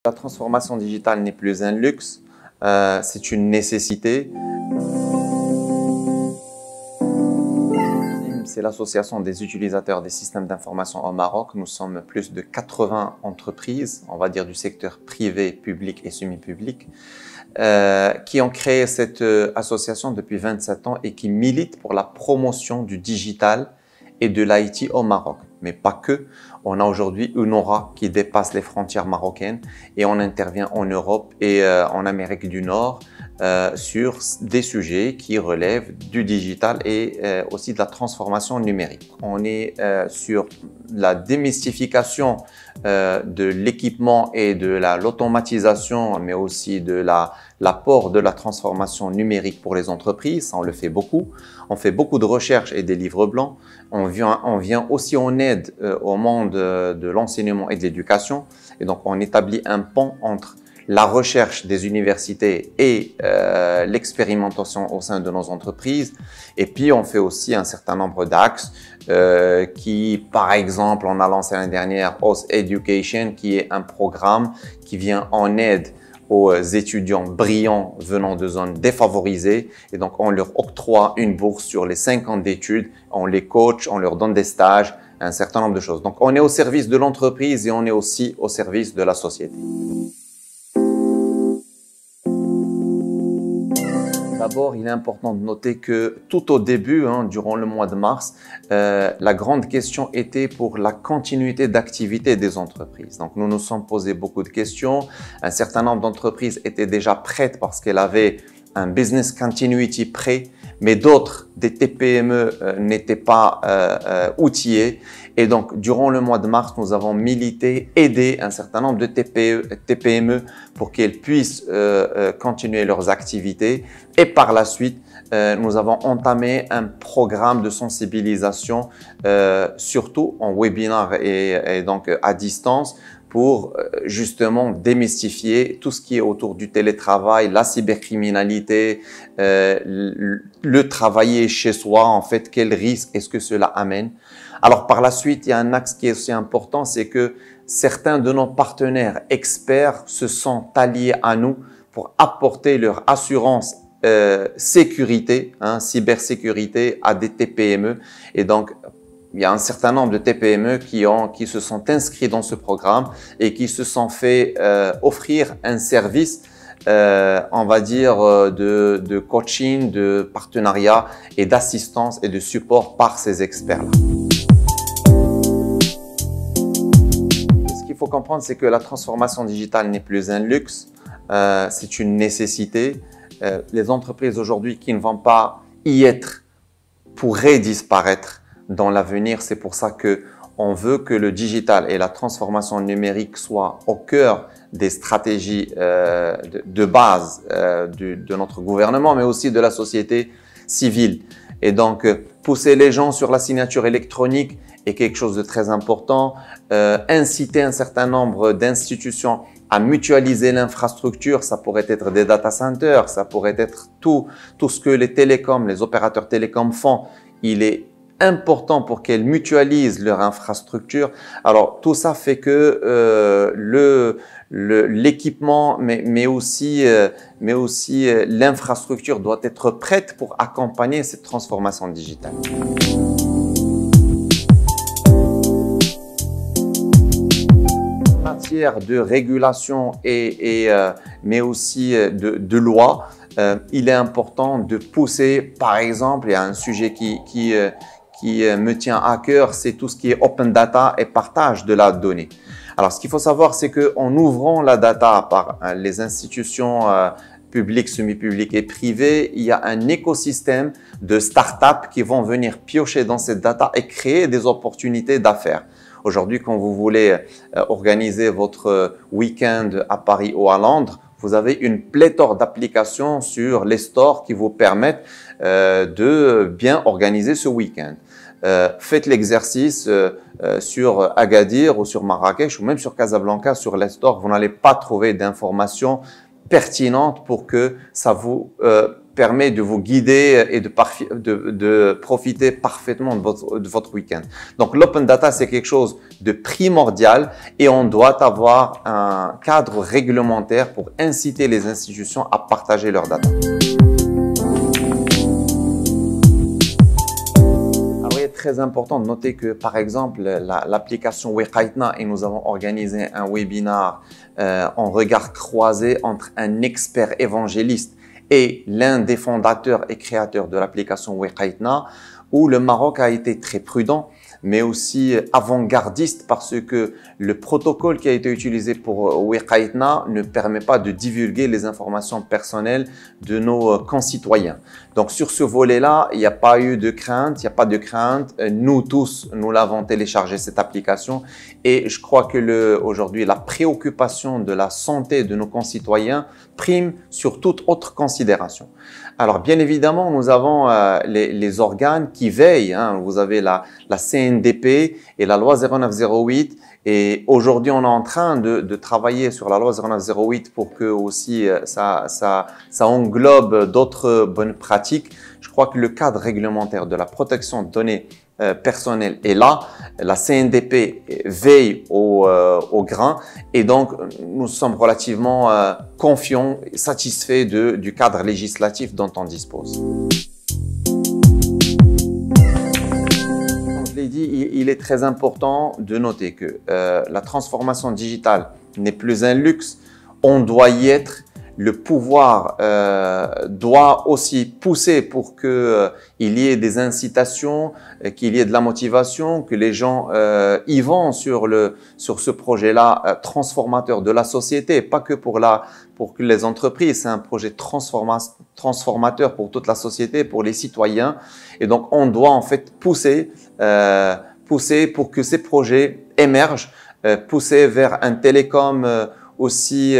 La transformation digitale n'est plus un luxe, c'est une nécessité. C'est l'association des utilisateurs des systèmes d'information au Maroc. Nous sommes plus de 80 entreprises, on va dire du secteur privé, public et semi-public, qui ont créé cette association depuis 27 ans et qui militent pour la promotion du digital et de l'IT au Maroc. Mais pas que. On a aujourd'hui une aura qui dépasse les frontières marocaines et on intervient en Europe et en Amérique du Nord sur des sujets qui relèvent du digital et aussi de la transformation numérique. On est sur la démystification de l'équipement et de l'automatisation, mais aussi de l'apport de la transformation numérique pour les entreprises. On le fait beaucoup. On fait beaucoup de recherches et des livres blancs. On vient aussi en aide au monde de l'enseignement et de l'éducation. Et donc, on établit un pont entre la recherche des universités et l'expérimentation au sein de nos entreprises. Et puis, on fait aussi un certain nombre d'axes qui, par exemple, on a lancé l'année dernière OS Education, qui est un programme qui vient en aide aux étudiants brillants venant de zones défavorisées. Et donc, on leur octroie une bourse sur les 5 ans d'études, on les coach, on leur donne des stages, un certain nombre de choses. Donc, on est au service de l'entreprise et on est aussi au service de la société. D'abord, il est important de noter que tout au début, durant le mois de mars, la grande question était pour la continuité d'activité des entreprises. Donc, nous nous sommes posé beaucoup de questions. Un certain nombre d'entreprises étaient déjà prêtes parce qu'elles avaient un business continuity prêt, mais d'autres, des TPME, n'étaient pas outillées. Et donc, durant le mois de mars, nous avons milité, aidé un certain nombre de TPME pour qu'elles puissent continuer leurs activités. Et par la suite, nous avons entamé un programme de sensibilisation, surtout en webinaire et donc à distance, pour justement démystifier tout ce qui est autour du télétravail, la cybercriminalité, le travailler chez soi, en fait, quel risque est-ce que cela amène. Alors par la suite, il y a un axe qui est aussi important, c'est que certains de nos partenaires experts se sont alliés à nous pour apporter leur assurance sécurité, cybersécurité à des TPME. Et donc, il y a un certain nombre de TPME qui se sont inscrits dans ce programme et qui se sont fait offrir un service, on va dire, de coaching, de partenariat et d'assistance et de support par ces experts-là. Ce qu'il faut comprendre, c'est que la transformation digitale n'est plus un luxe, c'est une nécessité. Les entreprises aujourd'hui qui ne vont pas y être pourraient disparaître dans l'avenir. C'est pour ça qu'on veut que le digital et la transformation numérique soient au cœur des stratégies de base de notre gouvernement, mais aussi de la société civile. Et donc, pousser les gens sur la signature électronique est quelque chose de très important. Inciter un certain nombre d'institutions à mutualiser l'infrastructure, ça pourrait être des data centers, ça pourrait être tout ce que les télécoms, les opérateurs télécoms font. Il est important pour qu'elles mutualisent leur infrastructure. Alors, tout ça fait que l'équipement, mais aussi l'infrastructure doit être prête pour accompagner cette transformation digitale. En matière de régulation mais aussi de loi, il est important de pousser, par exemple, il y a un sujet qui me tient à cœur, c'est tout ce qui est open data et partage de la donnée. Alors, ce qu'il faut savoir, c'est qu'en ouvrant la data par les institutions publiques, semi-publiques et privées, il y a un écosystème de startups qui vont venir piocher dans cette data et créer des opportunités d'affaires. Aujourd'hui, quand vous voulez organiser votre week-end à Paris ou à Londres, vous avez une pléthore d'applications sur les stores qui vous permettent de bien organiser ce week-end. Faites l'exercice sur Agadir ou sur Marrakech ou même sur Casablanca, sur les stores, vous n'allez pas trouver d'informations pertinentes pour que ça vous permet de vous guider et de profiter parfaitement de votre week-end. Donc, l'open data, c'est quelque chose de primordial et on doit avoir un cadre réglementaire pour inciter les institutions à partager leurs data. Il est très important de noter que, par exemple, l'application Weqaitna, et nous avons organisé un webinaire en regard croisé entre un expert évangéliste et l'un des fondateurs et créateurs de l'application Weqaitna, où le Maroc a été très prudent, mais aussi avant-gardiste parce que le protocole qui a été utilisé pour Weqaitna ne permet pas de divulguer les informations personnelles de nos concitoyens. Donc sur ce volet-là, il n'y a pas eu de crainte, il n'y a pas de crainte. Nous tous, nous l'avons téléchargé cette application et je crois que aujourd'hui, la préoccupation de la santé de nos concitoyens prime sur toute autre considération. Alors bien évidemment, nous avons les organes qui veillent. Vous avez la CNDP et la loi 0908 et aujourd'hui on est en train de travailler sur la loi 0908 pour que aussi ça englobe d'autres bonnes pratiques. Je crois que le cadre réglementaire de la protection de données personnelles est là. La CNDP veille au grain et donc nous sommes relativement confiants et satisfaits du cadre législatif dont on dispose. Il est très important de noter que la transformation digitale n'est plus un luxe, on doit y être. Le pouvoir doit aussi pousser pour qu'il y ait des incitations, qu'il y ait de la motivation, que les gens y vont sur ce projet-là transformateur de la société, pas que pour les entreprises, c'est un projet transformateur pour toute la société, pour les citoyens. Et donc, on doit en fait pousser pour que ces projets émergent, pousser vers un télécom aussi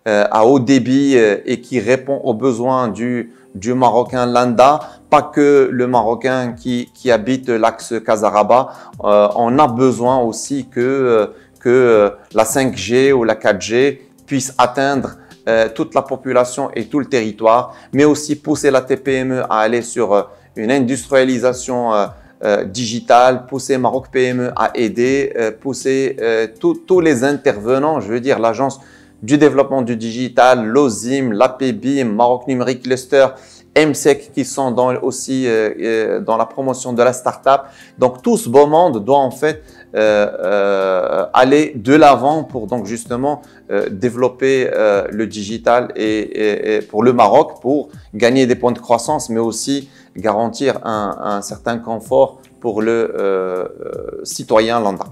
à haut débit et qui répond aux besoins du Marocain lambda, pas que le Marocain qui habite l'axe Casaraba. On a besoin aussi que la 5G ou la 4G puisse atteindre toute la population et tout le territoire, mais aussi pousser la TPME à aller sur une industrialisation digitale, pousser Maroc PME à aider, pousser tous les intervenants, je veux dire l'agence du développement du digital, l'OSIM, l'APBIM, Maroc Numérique Cluster, MSEC qui sont aussi dans la promotion de la start-up. Donc tout ce beau monde doit en fait aller de l'avant pour donc justement développer le digital et pour le Maroc, pour gagner des points de croissance, mais aussi garantir un certain confort pour le citoyen lambda.